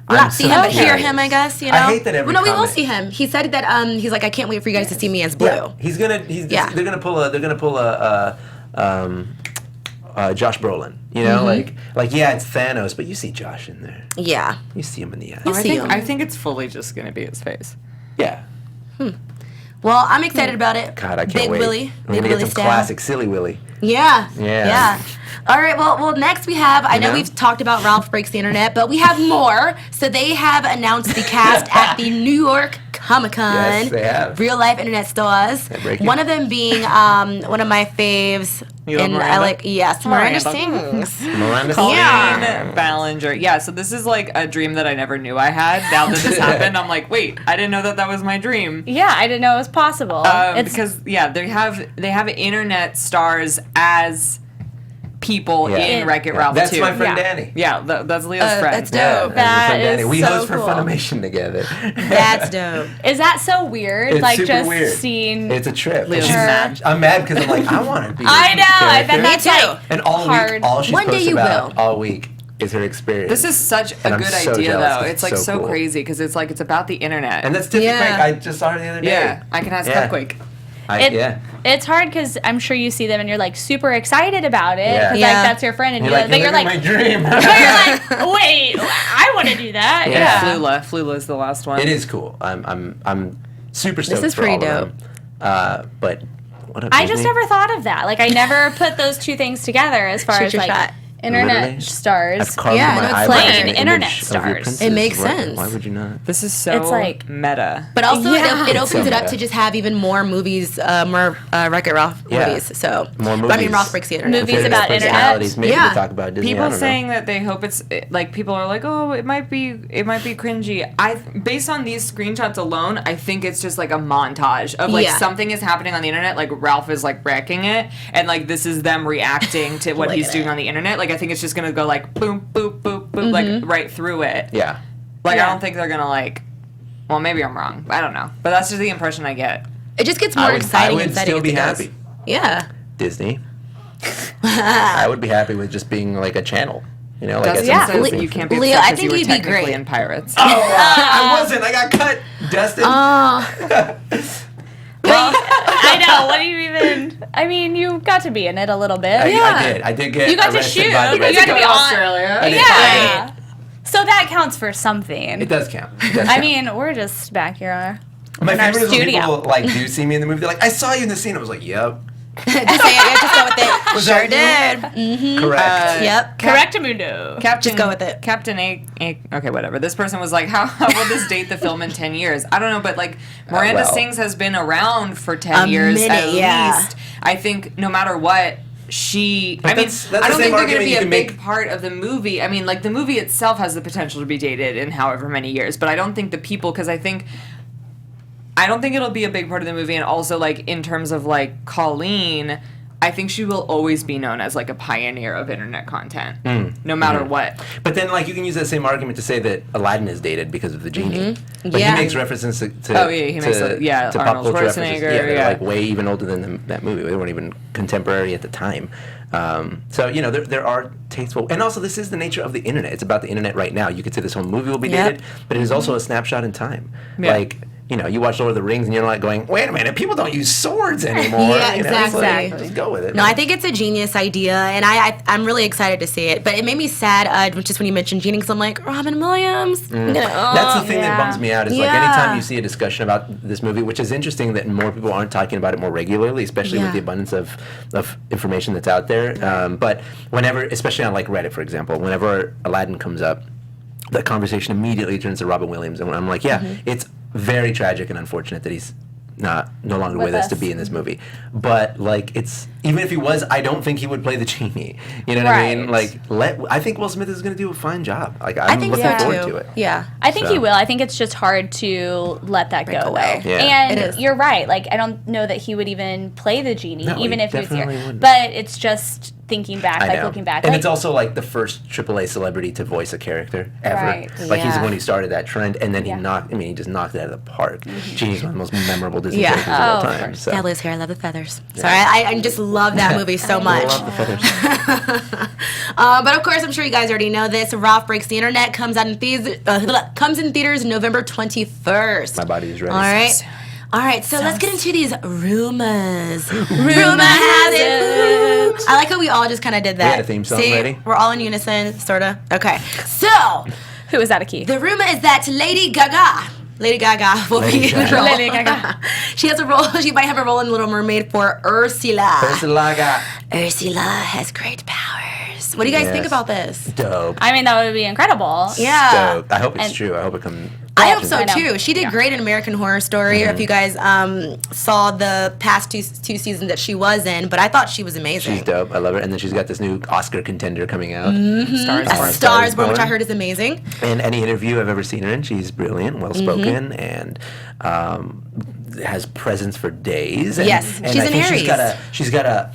I'm Not see so him, but hear curious. him. I guess you know. I hate that every Well, no, we will comment- see him. He said that. He's like, I can't wait for you guys to see me as Blue. Yeah, Yeah. They're gonna pull a Josh Brolin. You know, like yeah, it's Thanos, but you see Josh in there. Yeah. You see him in the eye. You see him. I think it's fully just going to be his face. Yeah. Well, I'm excited about it. God, I can't Big wait. Willie. We're Big gonna Willie get some style. classic Silly Willy. Yeah. Yeah. Yeah. All right. Well. Next we have. I know know? we've talked about Ralph Breaks the Internet, but we have more. So they have announced the cast at the New York Comic Con. Yes, they have. Real life internet stars. break it. One of them being one of my faves. You love And I Miranda? like yes, Miranda Miranda. sings. Miranda Colleen Yeah. Ballinger. Yeah, so this is like a dream that I never knew I had. Now that this happened, I'm like, wait, I didn't know that was my dream. Yeah, I didn't know it was possible. It's Because they have internet stars as people Yeah. in Wreck-It Yeah. Ralph That's too. my friend Yeah. Danny. Yeah, that's Leo's friend. That's Yeah, dope. that's my That friend Danny. is We so host for cool. Funimation together. That's dope. Is that so weird? It's like super just weird. seeing. It's a trip. Leo's She's mad. I'm mad because I'm like, I want to be. I know. I bet Me that's too. like And all hard. week, all she's One day posted you about will. all week is her experience. This is such a And I'm good so idea, jealous though. 'cause It's like it's so so cool. crazy because it's like it's about the internet. and that's Tiffany Yeah. Craig. I just saw her the other day. yeah, I can ask Yeah. Cupquake. It- It's hard because I'm sure you see them and you're like super excited about it Yeah. because Yeah. like that's your friend and You're like, but you're living like, my dream. but you're like, wait, I want to do that. Yeah. Yeah. Flula is the last one. It is cool. I'm super stoked. is for pretty all of them. But what up, I just Disney? never thought of that. Like I never put those two things together as far Shoot as your like shot. internet Literally? stars. I've carved Yeah, my no, it's eyebrows like in the internet image of your stars. princess. It makes Why- sense. Why would you not? This is so It's like- meta. But also, Yeah. it It's opens so it up meta. to just have even more movies, more Wreck-It Ralph Yeah. movies. So, More But I mean, movies. Ralph Breaks the Internet. Movies about internet. personalities. Maybe Yeah. to talk about Disney. I People don't saying know. that they hope it's like people are like, oh, it might be cringy. Based on these screenshots alone, I think it's just like a montage of like Yeah. something is happening on the internet, like Ralph is like wrecking it, and like this is them reacting to what Look he's at doing it. on the internet. Like I think it's just gonna go like boom, boop, boop, boop, like right through it. Yeah. Like Yeah. I don't think they're gonna like. Well, maybe I'm wrong. I don't know, but that's just the impression I get. It just gets I more would- exciting I would and exciting still as be it goes. happy. Yeah. Disney. I would be happy with just being like a channel. You know, like Dustin yeah. says Le- that you can't be Leo, upset I 'cause think you were you'd be technically great. in Pirates. I wasn't. I got cut. Dustin. Well, I know. What do you even? I mean, you got to be in it a little bit. I did get You got to arrested shoot. by the You Red got to be Scouts. on. Australia. I did. Yeah. So that counts for something. It does count. It does I count. mean, we're just back here. my in our favorite is when studio. people like do see me in the movie. They're like, I saw you in the scene. I was like, yep. Just say it. Yeah, just go with it. Was Sure that did. Correct. Yep. Correctamundo. Captain, Just go with it. Captain okay, whatever. This person was like, how will this date the film in 10 years? I don't know, but like Miranda well. Sings has been around for 10 A years minute, at yeah. least. I think no matter what, I mean, that's I the don't same think they're going to argument be you a can big make- part of the movie. I mean, like the movie itself has the potential to be dated in however many years, but I don't think the people, because I don't think it'll be a big part of the movie. And also, like in terms of like Colleen, I think she will always be known as like a pioneer of internet content, no matter what. But then, like, you can use that same argument to say that Aladdin is dated because of the genie. But Yeah. he makes references to Arnold pop culture references. Schwarzenegger, They're yeah. like way even older than that movie. They weren't even contemporary at the time. So, you know, there are tasteful, and also this is the nature of the internet. It's about the internet right now. You could say this whole movie will be dated, but it is also a snapshot in time. Yeah. Like, you know, you watch Lord of the Rings and you're like going, wait a minute, people don't use swords anymore. Yeah, You know, it's exactly. like, just go with it. No, I think it's a genius idea, and I'm really excited to see it. But it made me sad just when you mentioned Genie, because I'm like, Robin Williams. That's the thing that bums me out is like Yeah. anytime you see a discussion about this movie, which is interesting that more people aren't talking about it more regularly, especially with the abundance of information that's out there. But whenever, especially on like Reddit, for example, whenever Aladdin comes up, the conversation immediately turns to Robin Williams, and I'm like, it's very tragic and unfortunate that he's no longer with us to be in this movie. But like, it's even if he was, I don't think he would play the genie. You know what I mean? Like, I think Will Smith is going to do a fine job. Like, I'm looking forward to it. Yeah. I think he will. I think it's just hard to let that go, away. though. Yeah. And It is. you're right. Like, I don't know that he would even play the genie, No, even he if he was here. definitely wouldn't. But it's just thinking back, I know. looking back. And like, it's also like the first AAA celebrity to voice a character ever. Right. Like he's the Yeah. one who started that trend, and then he just knocked it out of the park. Genie's one of the most memorable Disney characters of all of time. course. So. Yeah, Liz here. I love the feathers. Sorry, I just love that movie so much. Love the feathers. But of course, I'm sure you guys already know this. Ralph Breaks the Internet comes in theaters November 21st. My body is ready. All right, so let's get into these rumors. Rumor has it. I like how we all just kind of did that. had a theme song See, ready. we're all in unison, sort of. Okay, so who is that a key? the rumor is that Lady Gaga will Lady be in the Gaga. role. Lady Gaga. She has a role. She might have a role in Little Mermaid for Ursula. Ursula. Ursula has great powers. What do you guys think Yes. about this? Dope. I mean, that would be incredible. Yeah. Dope. I hope it's And- true. I hope it comes. I hope so I know. too. She did great in American Horror Story. If you guys saw the past two seasons that she was in, but I thought she was amazing. She's dope. I love her. And then she's got this new Oscar contender coming out. A Star is Born, which I heard is amazing. And any interview I've ever seen her in, she's brilliant, well spoken, and has presence for days. And, Yes, and she's I an think Aries. she's got a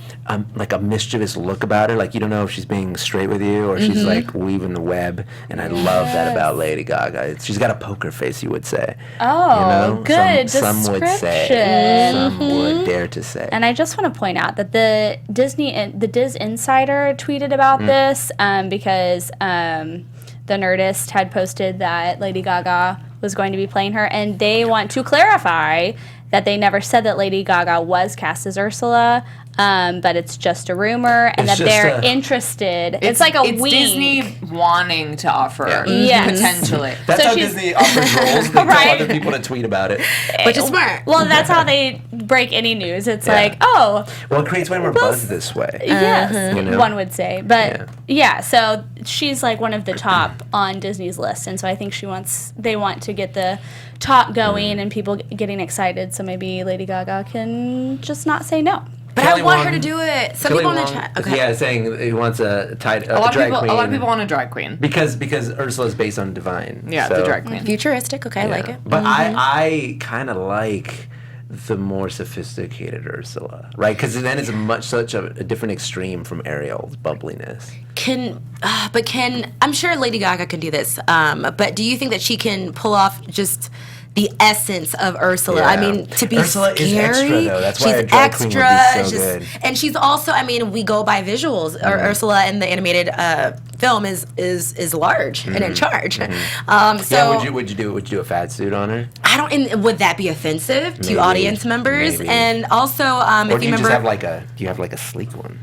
like a mischievous look about her. Like you don't know if she's being straight with you or she's like weaving the web. And I love that about Lady Gaga. She's got a poker face, you would say. Oh, You know? good Some would say. description. Some would dare to say. And I just want to point out that the Diz Insider tweeted about this because the Nerdist had posted that Lady Gaga was going to be playing her, and they want to clarify that they never said that Lady Gaga was cast as Ursula, but it's just a rumor, and It's that just they're a- interested. It's like a it's wink. Disney wanting to offer, Yes. potentially. That's So how she's- Disney offers roles. They Right. tell other people to tweet about it. Which is smart. Well, that's how they break any news. It's Yeah. like, oh, Well, it creates way more buzz this way. yes, You know? one would say. But yeah, so she's like one of the top on Disney's list, and so I think they want to get the talk going and people getting excited. So maybe Lady Gaga can just not say no. But Kelly I want Wong- her to do it. Some Kelly people in the Wong- chat. Okay. Yeah, saying he wants a drag A lot queen. of people want a drag queen. Because Ursula's based on Divine. Yeah, so, the drag queen. Futuristic. Okay, I like it. But I kind of like the more sophisticated Ursula, right? Because then it's such a different extreme from Ariel's bubbliness. I'm sure Lady Gaga can do this. But do you think that she can pull off just the essence of Ursula? Yeah. I mean, to be Ursula is scary. extra, though. That's why she's a drag queen would be extra. so good. And she's also. I mean, we go by visuals. Ursula in the animated film is large and in charge. So Yeah, would you do a fat suit on her? I don't. And would that be offensive to Maybe. audience members? Maybe. And also, Or if do you you remember, do you have like a sleek one?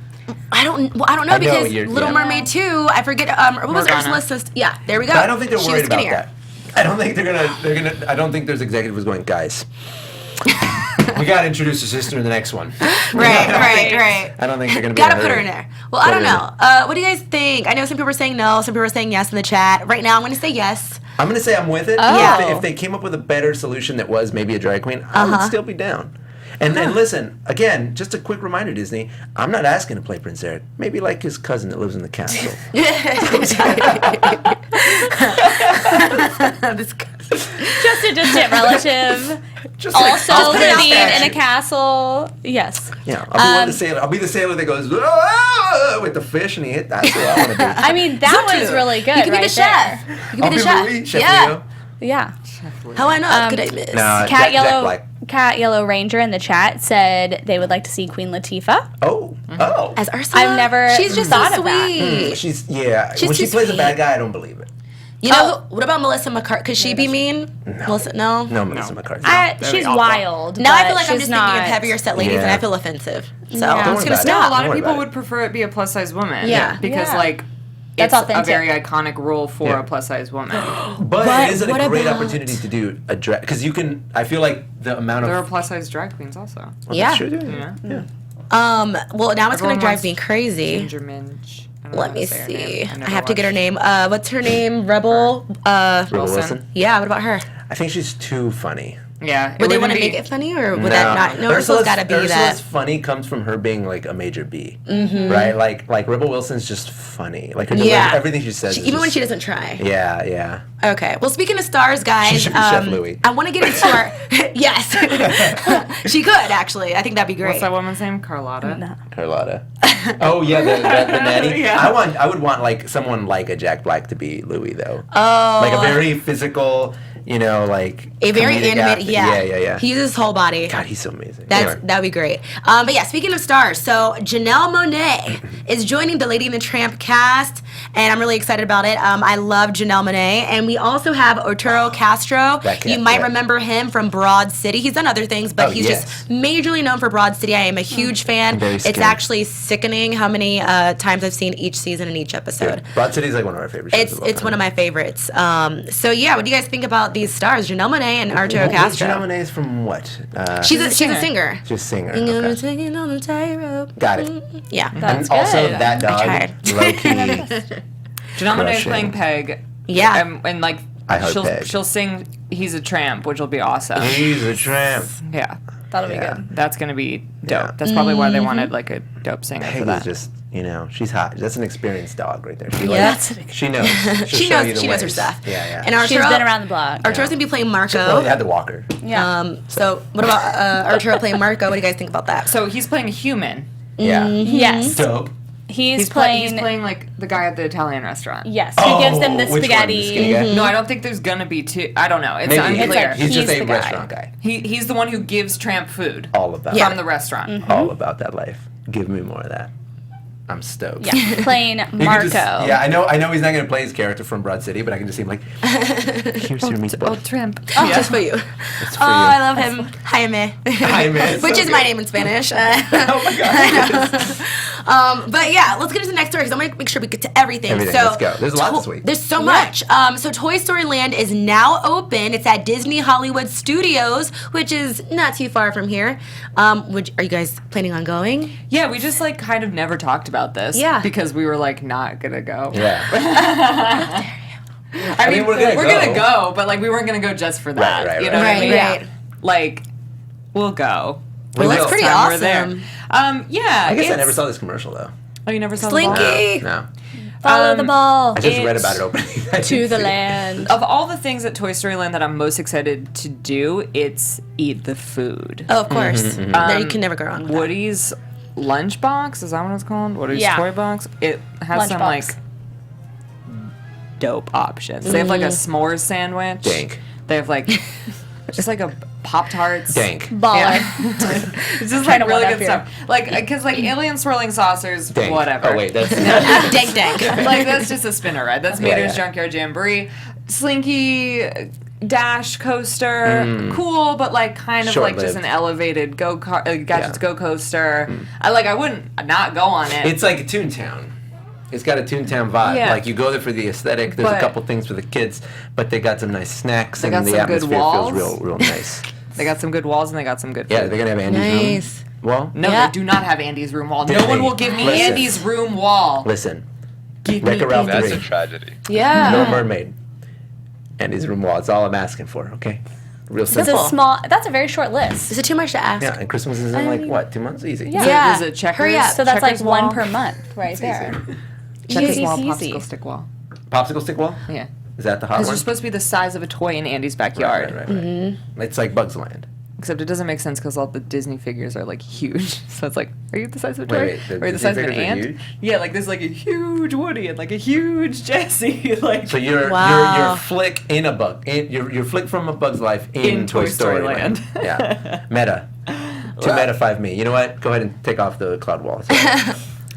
I don't know I know, because you're- Little yeah. Mermaid 2. I forget. What was Morgana. Ursula's sister? Yeah, there we go. But I don't think they're She was worried about skinnier. that. I don't think they're gonna. I don't think there's executives going, guys. We gotta introduce her sister in the next one. Right. I don't think they're gonna be. Gotta in a put her hurry. in there. Well, I Put don't her in know. What do you guys think? I know some people are saying no, some people are saying yes in the chat. Right now, I'm going to say yes. I'm gonna say I'm with it. Oh. If they came up with a better solution that was maybe a drag queen, I would still be down. And then listen, again, just a quick reminder, Disney, I'm not asking to play Prince Eric. Maybe like his cousin that lives in the castle. This- Just a distant relative. Just Also I'll put it living out in a there. castle. Yes. Yeah, I'll be the sailor. I'll be the sailor that goes with the fish and he hit. That's what I want to be. I mean, that was really good. You can be right the chef. there. You can be the chef. Louis, Chef Yeah. Leo. Yeah. How I know? Good I miss. No, Cat Jack Black. Yellow Ranger in the chat said they would like to see Queen Latifah. Oh. As Ursula? I've never She's just thought so of that. sweet. She's She's when she too plays a sweet. bad guy, I don't believe it. You know, what about Melissa McCarthy? Could she be mean? Melissa, no? No, Melissa McCarthy. She's wild. Now I but feel like I'm she's just thinking not- of heavier set ladies, and Yeah. I feel offensive. So Yeah. I'm Don't just worry gonna about it. No, a stop. lot Don't of worry people about would prefer it be a plus size woman. Yeah. Because Yeah. like That's it's authentic. a very iconic role for Yeah. a plus size woman. But it is a what great about- opportunity to do a drag because you can. I feel like the amount There are of plus size drag queens also. Yeah. Sure do. Yeah. Yeah. Well, now it's gonna Everyone drive wants me crazy. Ginger Minch. I don't know Let how to me say her see. name. I never have to get her watched. name. What's her name? Rebel. Rebel Wilson. Wilson. Yeah. What about her? I think she's too funny. Yeah. Would they wouldn't want to be- make it funny, or would that not? No, Ursula's got to be Ursula's that. funny comes from her being like a major B, right? Like Rebel Wilson's just funny. Like her Yeah. everything she says. is Even when just- she doesn't try. Yeah, yeah. Okay. Well, speaking of stars, guys, She should be Chef Louis. I want to get into our. Yes, she could actually. I think that'd be great. What's that woman's name? Carlotta. No. Carlotta. Oh yeah, the nanny. Yeah. I would want like someone like a Jack Black to be Louis though. Oh, Like a very physical, like a very comedic animated. actor. Yeah, Yeah. He uses his whole body. God, he's so amazing. That's Anyway. that'd be great. But yeah, speaking of stars, so Janelle Monáe is joining the Lady and the Tramp cast, and I'm really excited about it. I love Janelle Monáe, and we also have Arturo Castro. That cat, You might yeah. remember him from Broad City. He's done other things, but Oh, he's yes. just majorly known for Broad City. I am a huge fan. Very It's skinny. actually sickening how many times I've seen each season and each episode. Broad City's like one of our favorite shows. It's one of my favorites. So yeah, what do you guys think about these stars, Janelle Monáe and Arturo Castro? Janelle Monáe is from what? She's a singer. Just singer. I'm gonna Okay. take it on the tightrope. Got it. Yeah. And also good. that dog, tried. low key. Janelle Monáe is Crushing. playing Peg. Yeah. And like I heard Peg. she'll sing "He's a Tramp," which will be awesome. He's a tramp. Yeah, That'll be Yeah. good. that's gonna be dope. Yeah. That's probably why they wanted like a dope singer for Peg that. is just, she's hot. That's an experienced dog right there. She, Yeah. she knows. She'll She show you knows. the She knows her ways. stuff. Yeah. And Arturo, She's been around the block. Arturo's gonna be playing Marco. Well, they had the walker. Yeah. So what about Arturo playing Marco? What do you guys think about that? So he's playing a human. Yeah. Yes. Dope. He's playing. He's playing like the guy at the Italian restaurant. Yes. He gives them the which one? The spaghetti. skinny guy? No, I don't think there's gonna be two. I don't know. It's Maybe unclear. like he's just He's a the guy. restaurant guy. He's the one who gives Tramp food All of that. from the restaurant. All about that life. Give me more of that. I'm stoked. Yeah. Playing You could Marco. just- I know he's not going to play his character from Broad City, but I can just see him like, here's your meatball. Tramp. Just for you. It's for Oh, you. I love him. Jaime. Jaime, Which so is my good. name in Spanish. Oh my god. But yeah, let's get into the next story because I'm going to make sure we get to everything. Everything, So let's go. There's a lot this week. There's so much. So Toy Story Land is now open. It's at Disney Hollywood Studios, which is not too far from here. Are you guys planning on going? Yeah, we just like kind of never talked about this. Yeah. Because we were like not gonna go. Yeah. I mean, we're gonna gonna go. go, but like we weren't gonna go just for that. Right, You know what I right. mean? Right. Like, we'll go. We Well, that's will. pretty Time we're awesome. there. Yeah. I guess I it's- never saw this commercial though. Oh, you never saw Slinky. the ball? No. Follow the ball. I just read It's about it opening. I didn't To the see it. land. Of all the things at Toy Story Land that I'm most excited to do, it's eat the food. Oh, of course. There, you can never go wrong with that. Woody's lunchbox, is that what it's called? Woody's Yeah. toy box. It has some Lunchbox. like dope options. They have like a s'mores sandwich. Dank. They have like just like a Pop-Tarts. Dank. Baller. Yeah. It's just Trying like to really one-up good here. stuff. Like, because like alien swirling saucers, Dank. whatever. Oh wait, that's Dank, dank. Like that's just a spinner ride. That's Mater's yeah. Junkyard Jamboree. Slinky Dash coaster, cool, but like kind of like just Short-lived. an elevated Gadgets Yeah. Go coaster. I wouldn't not go on it. It's like a Toontown. It's got a Toontown vibe. Yeah. Like you go there for the aesthetic. There's But- a couple things for the kids, but they got some nice snacks They and got the some good atmosphere walls. feels real nice. They got some good walls and they got some good food. Yeah, they're gonna have Andy's Nice. room. Well, No, Yeah. they do not have Andy's room wall. Did No one they? will give me Listen. Andy's room wall. listen. Give Wreck-It Ralph That's 3. a tragedy. Yeah. Little Mermaid. Andy's room wall. It's all I'm asking for. Okay. Real That's simple. a small. That's a very short list. Is it too much to ask? Yeah, and Christmas is in like what, 2 months? Easy. Yeah. Yeah. Is it checkers? Hurry up. So that's like checkers one wall? per month, right there. Checkers Easy wall, peasy. popsicle stick wall. Popsicle stick wall? Yeah. Is that the hot Because one? you're supposed to be the size of a toy in Andy's backyard. Right. It's like Bugs Land. Except it doesn't make sense because all the Disney figures are like huge. So it's like, are you the size of a toy? Wait, the Or are you the Disney size of an figures are ant? huge? Yeah, like there's like a huge Woody and like a huge Jessie. Like So you're Wow. Flick in a bug. You're Flick from A Bug's Life in Toy Story Land. Yeah. Meta. Too meta 5 me. You know what? Go ahead and take off the cloud wall. So.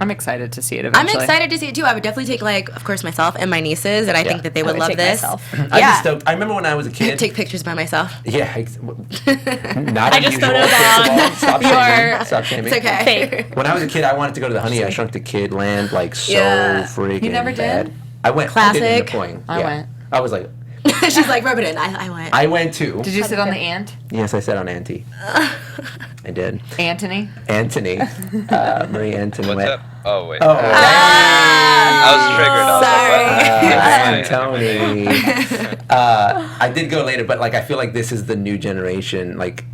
I'm excited to see it I'm eventually. excited to see it too. I would definitely take, like, of course, myself and my nieces, and I think that they would love take this. myself. I'm just Yeah. stoked. I remember when I was a kid. Take pictures by myself. Yeah. Not I just unusual. photobomb Stop shaming. Stop shaming. It's okay. Fake. When I was a kid, I wanted to go to the Honey I Shrunk the Kid land, like so Yeah. freaking You never bad. did? I went. Classic. I did in the point. I Yeah. went. I was like, She's like, rub it in. I went. I went too. Did you sit on the ant? Yes, I said on Auntie. I did. Anthony? Anthony. Marie Antoinette. What's up? Oh wait. Oh, I was triggered. I was Sorry. like, what? Tony. I did go later, but like I feel like this is the new generation. Like,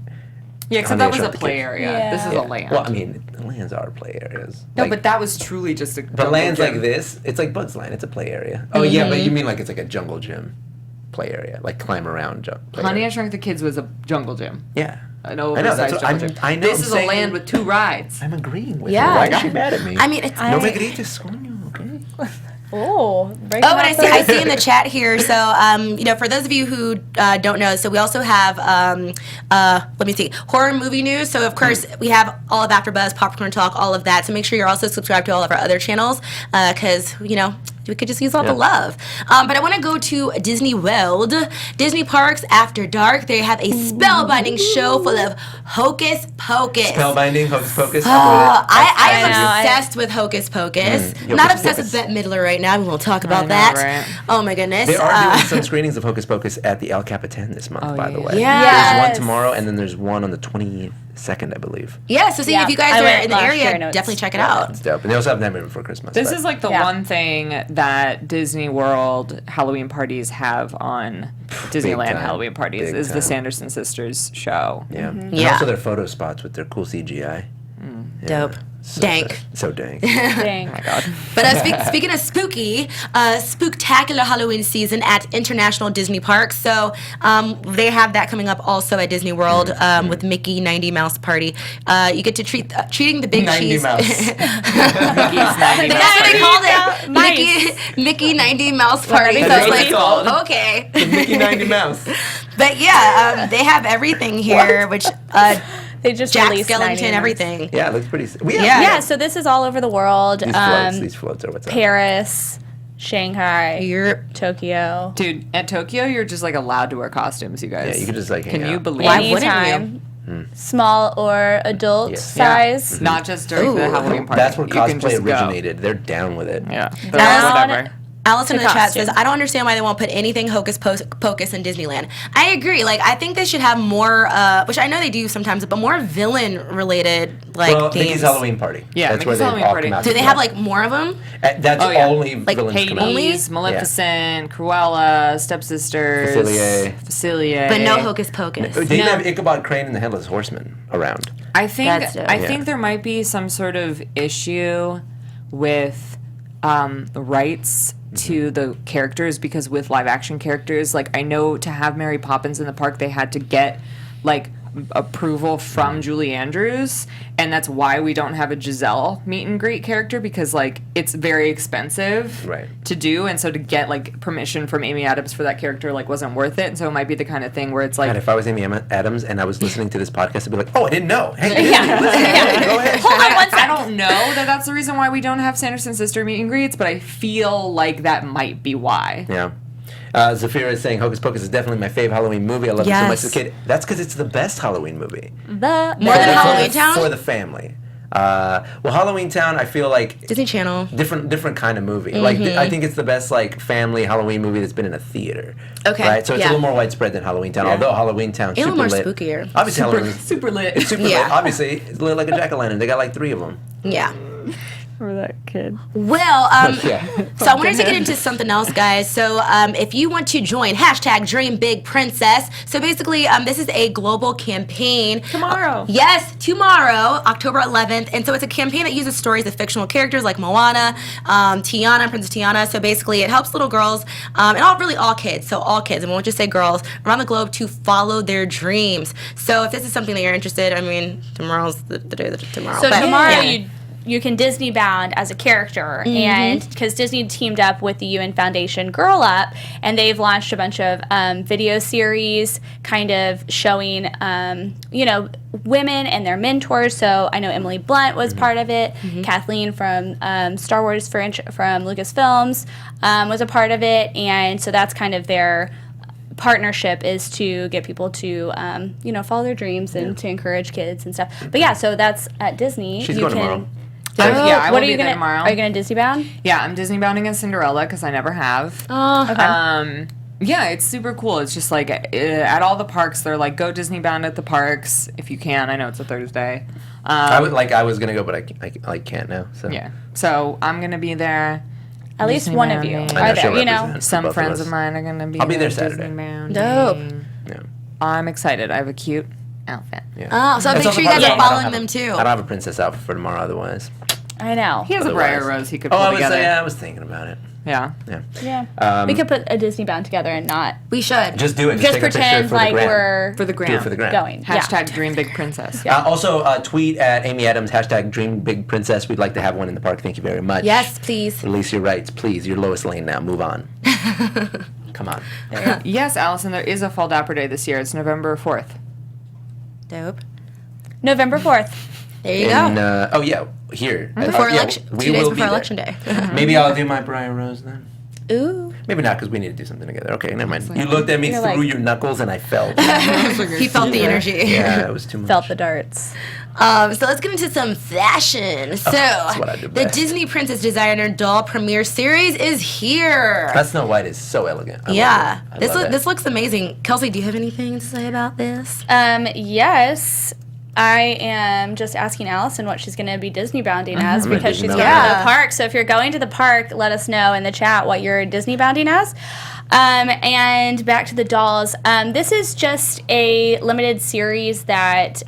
Yeah, except Honey, that I was a Shrunk the play Kid. area. Yeah. This is a land. well, I mean, the lands are play areas. no, Like, but that was truly just a but jungle lands gym. like this, it's like Bugs Land. It's a play area. Oh yeah, but you mean like it's like a jungle gym play area, like climb around play Honey, I area. Shrunk the Kids was a jungle gym. Yeah. I know, I know, that's oversized what jungle I'm- gym. I know, This I'm is saying- a land with 2 rides. I'm agreeing with Yeah. her. Why is she mad at me? I mean, it's. No me grites, coño, okay? Oh, Oh, and I see in the chat here. So, for those of you who don't know, so we also have, let me see, horror movie news. So, of course, we have all of AfterBuzz, Popcorn Talk, all of that. So make sure you're also subscribed to all of our other channels, because we could just use all the love. But I want to go to Disney World, Disney Parks After Dark. They have a spellbinding show full of hocus pocus. Spellbinding, Hocus Pocus. I am know, obsessed with Hocus Pocus. Yo, Not Hocus obsessed Pocus. with Bette Midler right now. We won't talk about know, that. right? Oh my goodness. They are doing some screenings of Hocus Pocus at the El Capitan this month, by the way. Yeah. There's one Yes. tomorrow, and then there's one on the 23rd, I believe. Yeah, so see, Yeah, if you guys I are went in the last year area, and it's- definitely check it out. It's dope. And they also have Nightmare Before Christmas. This but- is like the Yeah. one thing that Disney World Halloween parties have on Disneyland time. Halloween parties Big is the time. Sanderson sisters show. Yeah. And Yeah. also their photo spots with their cool CGI. Yeah. Dope. So Dank. sick. So dank. Dang. Oh my god. But speaking of spooky, spooktacular Halloween season at International Disney Parks. So they have that coming up also at Disney World with Mickey 90 Mouse Party. You get to treating the big 90 cheese. Mouse. Mickey's 90 That's Mouse what they Party. called it. Nice. Mickey 90 Mouse Party. So That's I was what like, it's called. okay. Mickey 90 Mouse. But yeah, they have everything here, which They just Jack released 90 Skellington, minutes. everything. Yeah, it looks pretty. Yeah. Yeah, so this is all over the world. These floats are what's up. Paris, Shanghai, Europe. Tokyo. Dude, at Tokyo, you're just like allowed to wear costumes, you guys. Yeah, you could just like hang Can you out. believe Why wouldn't you? Anytime. Small or adult Yeah. size. Not just during the Ooh. Halloween party. That's where You can cosplay just go. originated. They're down with it. Yeah. Whatever. Alice in To the chat costume. says, I don't understand why they won't put anything Hocus Pocus in Disneyland. I agree. Like, I think they should have more, which I know they do sometimes, but more villain-related, like, Well, themes. Mickey's Halloween Party. Yeah, that's where Mickey's they Halloween all Party. come out. Do they have, like, more of them? That's Oh, yeah. only Like villains come out. Hades, Maleficent, Cruella, Stepsisters, Facilier. But no Hocus Pocus. They No. have Ichabod Crane and the Headless Horseman around. I think That's dope. I Yeah. think there might be some sort of issue with rights to the characters, because with live action characters, like I know to have Mary Poppins in the park, they had to get like approval from Julie Andrews, and that's why we don't have a Giselle meet and greet character, because like it's very expensive Right. to do, and so to get like permission from Amy Adams for that character like wasn't worth it, and so it might be the kind of thing where it's like God, if I was Amy Adams and I was listening to this podcast, I'd be like, oh, I didn't know. Hey, listen, go ahead. Hold on one I second. don't know that that's the reason why we don't have Sanderson sister meet and greets, but I feel like that might be why. Yeah. Zafira is saying Hocus Pocus is definitely my fave Halloween movie. I love it so much as a kid. That's because it's the best Halloween movie. More than For the- Halloween Town? For the family. Well, Halloween Town, I feel like Disney Channel. different kind of movie. Like I think it's the best like family Halloween movie that's been in a theater. Okay, Right, so it's yeah. a little more widespread than Halloween Town. Although Halloween Town A super little more lit. spookier. Obviously, Halloween Super lit. it's super Yeah. lit. Obviously, it's lit like a jack-o'-lantern. They got like 3 of them. Yeah. for that kid. Well, Yeah. so I wanted to get into something else, guys. So if you want to join, #DreamBigPrincess. So basically, this is a global campaign. Tomorrow. Yes, tomorrow, October 11th. And so it's a campaign that uses stories of fictional characters like Moana, Tiana, Princess Tiana. So basically, it helps little girls, and all kids, so all kids, and we won't just say girls, around the globe to follow their dreams. So if this is something that you're interested, I mean, tomorrow's the day that tomorrow. So but, tomorrow yeah. you can Disney bound as a character, and because Disney teamed up with the UN Foundation Girl Up, and they've launched a bunch of video series kind of showing women and their mentors. So I know Emily Blunt was part of it. Kathleen from Star Wars from Lucasfilms was a part of it, and so that's kind of their partnership, is to get people to follow their dreams and to encourage kids and stuff. But yeah, so that's at Disney. She's going tomorrow. Yeah, I will What are be you there gonna? tomorrow. Are you gonna Disney bound? Yeah, I'm Disney bounding as Cinderella because I never have. Oh, okay. Yeah, it's super cool. It's just like at all the parks, they're like, go Disney bound at the parks if you can. I know it's a Thursday. I was gonna go, but I can't now. So Yeah, so I'm gonna be there. At least Disney one of you bounding. I know are she'll there. You know, represent Some both of friends us. of mine are gonna be. I'll be there Disney Saturday. bounding. Dope. Yeah. I'm excited. I have a cute outfit. Oh, so That's make sure you also guys part are of it. I following don't them have too. I don't have a princess outfit for tomorrow otherwise. I know. He has a Otherwise. Briar Rose he could Oh, pull I was together. I was thinking about it. Yeah. Yeah. Yeah, we could put a Disney bound together and not We should. Just do it. just take a picture pretend for like the gram. we're For the Do gram. it for the gram. going. Hashtag Dream Big Princess. Also, tweet at Amy Adams, #DreamBigPrincess. We'd like to have one in the park. Thank you very much. Yes, please. Release your rights, please. You're Lois Lane now. Move on. Come on. Yes, Allison, there is a Fall Dapper Day this year. It's November 4th. Dope. November 4th. There you And, go. here. Before Yeah, election, we 2 days will be before there. election day. Maybe I'll do my Briar Rose then. Ooh. Maybe not, because we need to do something together. Okay, never mind. You looked at me You're through like- your knuckles, and I felt. He felt the energy. Yeah, it was too much. Felt the darts. So let's get into some fashion. So what I do the best. Disney Princess Designer Doll premiere series is here. That Snow White is so elegant. I Yeah, love it. I love it. this looks amazing. Kelsey, do you have anything to say about this? Yes. I am just asking Allison what she's going to be Disney bounding as, I'm gonna because Disney she's bound. going to Yeah. the park. So if you're going to the park, let us know in the chat what you're Disney bounding as. And back to the dolls. This is just a limited series that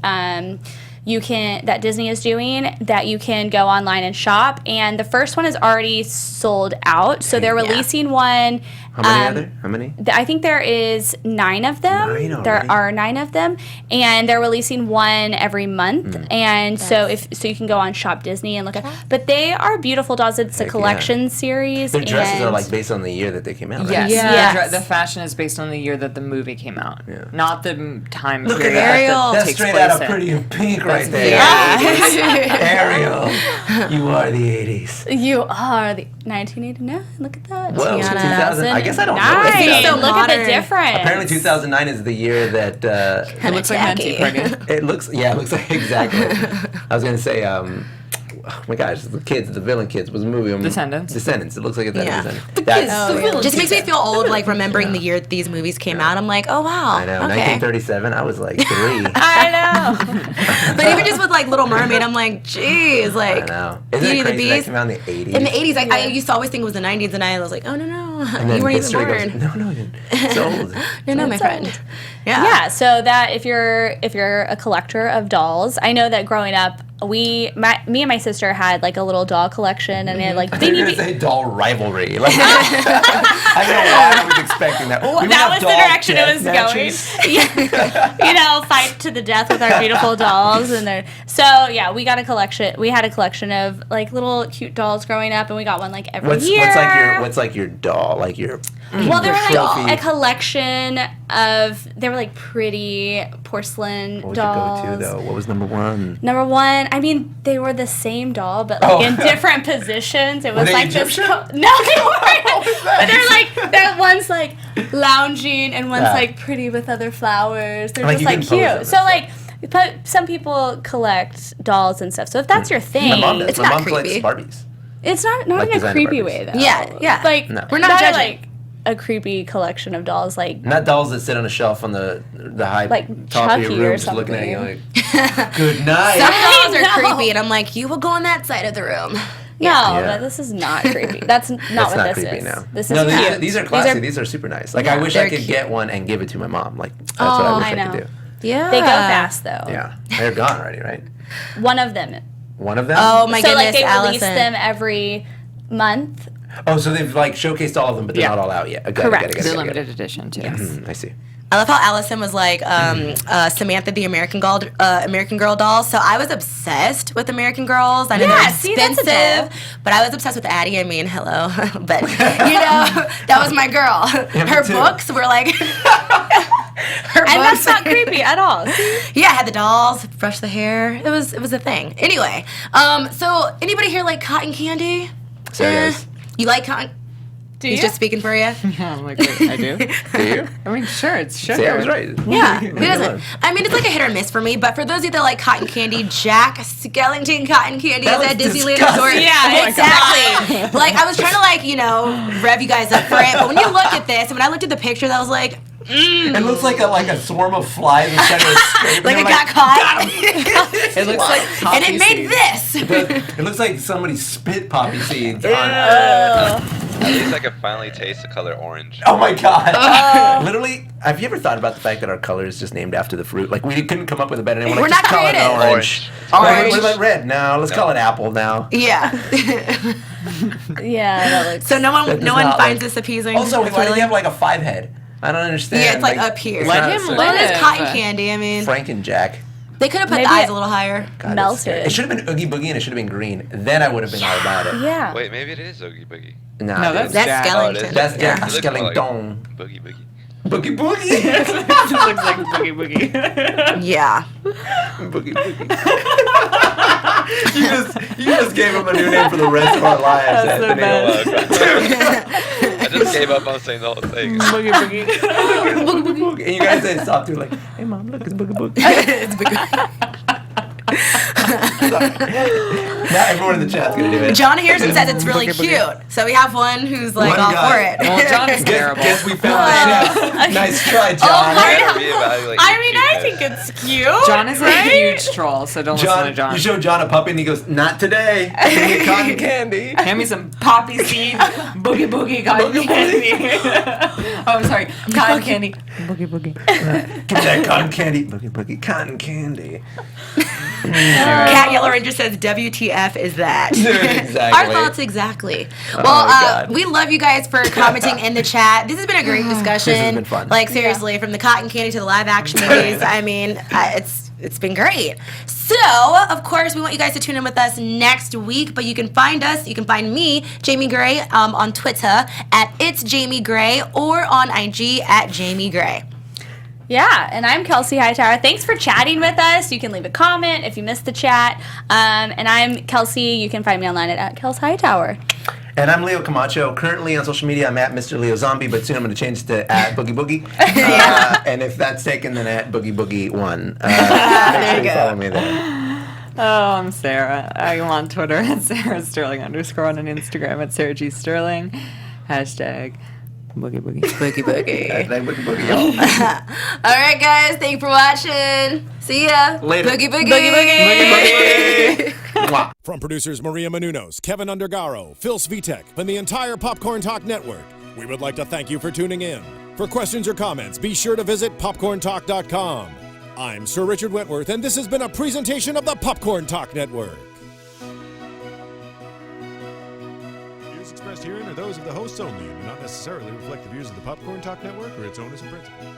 that Disney is doing, that you can go online and shop. And the first one is already sold out. So they're Yeah. releasing one. How many are there? How many? I think there is 9 of them. 9 There already? are 9 of them, and they're releasing one every month. And so you can go on Shop Disney and look at. But they are beautiful dolls. It's a Heck collection series. Their dresses and are like based on the year that they came out. Right? Yes. Yes. The fashion is based on the year that the movie came out, Yeah. not the time Look at period. that. Ariel. That's takes straight place out of in. Pretty in Pink right there. Yeah. Ariel, you are the 80s. You are the 1989. Look at that. Whoa, Tiana. 2000. I guess I don't know. Nice. It so Look at modern. the difference. Apparently 2009 is the year that It looks like Mentee Party. it looks like exactly. I was gonna say oh my gosh, the villain kids was a movie. Descendants. It looks like it's that Yeah. Descendants. That's Just makes me feel old, like remembering the year that these movies came out. I'm like, oh wow. I know. Okay. 1937. I was like 3. I know. But even just with like Little Mermaid, I'm like, geez, I like know. Isn't Beauty it and the crazy that Beast. came out in the 80s? In the 80s, I used to always think it was the 90s, and I was like, oh no, And you then weren't even history born. goes, no, it's old. No, my friend. Yeah. Yeah, so that if you're a collector of dolls, I know that growing up, me and my sister had like a little doll collection, and it like You're Beanie gonna Be- say doll rivalry. Like, I don't know why I was expecting that. We would that have was the doll direction it death was matches. going. Fight to the death with our beautiful dolls, and so yeah, we got a collection. We had a collection of like little cute dolls growing up, and we got one like every year. What's like your doll? Like your Well, they were trophy. like a collection of. They were like pretty porcelain What was dolls. your go-to though? What was number one? Number one, I mean, they were the same doll, but like in different positions. It was they like Egyptian? this. No, they weren't. But they're like that one's like lounging and one's Yeah. like pretty with other flowers. They're Like, just you like can pose them cute. and So stuff. like, but some people collect dolls and stuff. So if that's your thing, My mom does. It's My not mom collects creepy. Barbies. it's not Like in a designer creepy Barbies. way though. Yeah. Like No. We're not judging. like a creepy collection of dolls. Like Not dolls that sit on a shelf on the high Like top of your Chucky room, or just looking at you something. like, "Good night." Some dolls are know. creepy, and I'm like, you will go on that side of the room. No, Yeah. but this is not creepy. That's not That's what not this creepy is. now. This is No, cute. these are classy. These are super nice. Like I wish I They're could cute. get one and give it to my mom. Like that's what I wish I I know. could do. Yeah. They go fast though. Yeah, they're gone already, right? One of them. One of them. Oh my so goodness, like they release Allison. them every month. Oh, so they've like showcased all of them, but they're Yeah. not all out yet. Correct. They're limited edition too. I see. I love how Allison was like Samantha the American Girl doll. So I was obsessed with American Girls. I know Yeah, they're see, that's a doll. expensive, but I was obsessed with Addie. I mean, hello, but that was my girl. Yeah, me Her too. books were like. Her And books- that's not creepy at all. Yeah, I had the dolls, brush the hair. It was a thing. Anyway, so anybody here like cotton candy? Sarah does. You like cotton? He's just speaking for you. I'm like, wait, I do. Do you? I mean, sure, it's sugar. Sarah was right. Yeah, who doesn't? I mean, it's like a hit or miss for me. But for those of you that like cotton candy, Jack Skellington cotton candy is That at was Disneyland disgusting. Resort. Yeah, exactly. Like I was trying to rev you guys up for it, but when you look at this, and when I looked at the pictures, I was like, It looks like a swarm of flies inside of a scrape. like it got caught, It looks like and poppy it made seeds. this. It looks like somebody spit poppy seeds on. At least I can finally taste the color orange. Oh my god! Literally, have you ever thought about the fact that our color is just named after the fruit? Like we couldn't come up with a better name. We're just not call it creative. orange. Orange. What about red? No, let's call it apple now. Yeah. Yeah, that looks. So no That one does not finds look- this appeasing. Also, why do feeling? you have like a 5 head? I don't understand. Yeah, it's like up here. it's Let not him so- But it is live. cotton candy. I mean, Frank and Jack. they could have put Maybe the eyes it- a little higher. God, that's Melted. scary. It should have been Oogie Boogie and it should have been green. Then I would have been all about it. Yeah. Wait, maybe it is Oogie Boogie. Nah, No, dude. that's That's Jack. Oh, it is? Skellington. That's Yeah. Jack It looks more like Skellington. Boogie Boogie. Boogie Boogie. It looks like boogie boogie. Yeah. Boogie Boogie. you just gave him a new name for the rest of our lives. That's the Anthony. best. I just gave up on saying the whole thing. Boogie boogie. Boogie Boogie. And you guys said stop too, like, hey mom, look, it's Boogie Boogie. It's big. Now everyone in the chat's gonna do it. John Harrison says it's really cute. So we have one who's like One all guy. for it. Well, John is terrible. Guess we found the chef. Nice try, John. You gotta reevaluate your cuteness. it's cute. John is a huge troll, so don't listen to John. You show John a puppy and he goes, not today. Give me cotton candy. Hand me some poppy seed, boogie boogie cotton candy. Oh, sorry, cotton candy, boogie boogie. Give me that cotton candy. Boogie Boogie cotton candy. Cat Yellow Ranger says, WTF is that? Exactly. Our thoughts exactly. Well, God. we love you guys for commenting in the chat. This has been a great discussion. This has been fun. Like, seriously, from the cotton candy to the live action movies. I mean, it's been great. So, of course, we want you guys to tune in with us next week, but you can find us, you can find me, Jaimi Gray, on Twitter at It's Jaimi Gray or on IG at Jaimi Gray. Yeah, and I'm Kelsey Hightower. Thanks for chatting with us. You can leave a comment if you missed the chat. And I'm Kelsey. You can find me online at Kels Hightower. And I'm Leo Camacho. Currently on social media, I'm at Mr. Leo Zombie, but soon I'm going to change to at Boogie Boogie. And if that's taken, then at Boogie Boogie 1. Make sure you follow me there. Oh, I'm Sarah. I'm on Twitter at Sarah Sterling _ on Instagram at Sarah G Sterling. Hashtag boogie boogie. Boogie Boogie. Hashtag Boogie Boogie, y'all. All right, guys. Thank you for watching. See ya. Later. Boogie Boogie. Boogie Boogie. Mwah. From producers Maria Menounos, Kevin Undergaro, Phil Svitek, and the entire Popcorn Talk Network, we would like to thank you for tuning in. For questions or comments, be sure to visit popcorntalk.com. I'm Sir Richard Wentworth, and this has been a presentation of the Popcorn Talk Network. Views expressed herein are those of the hosts only and do not necessarily reflect the views of the Popcorn Talk Network or its owners and principals.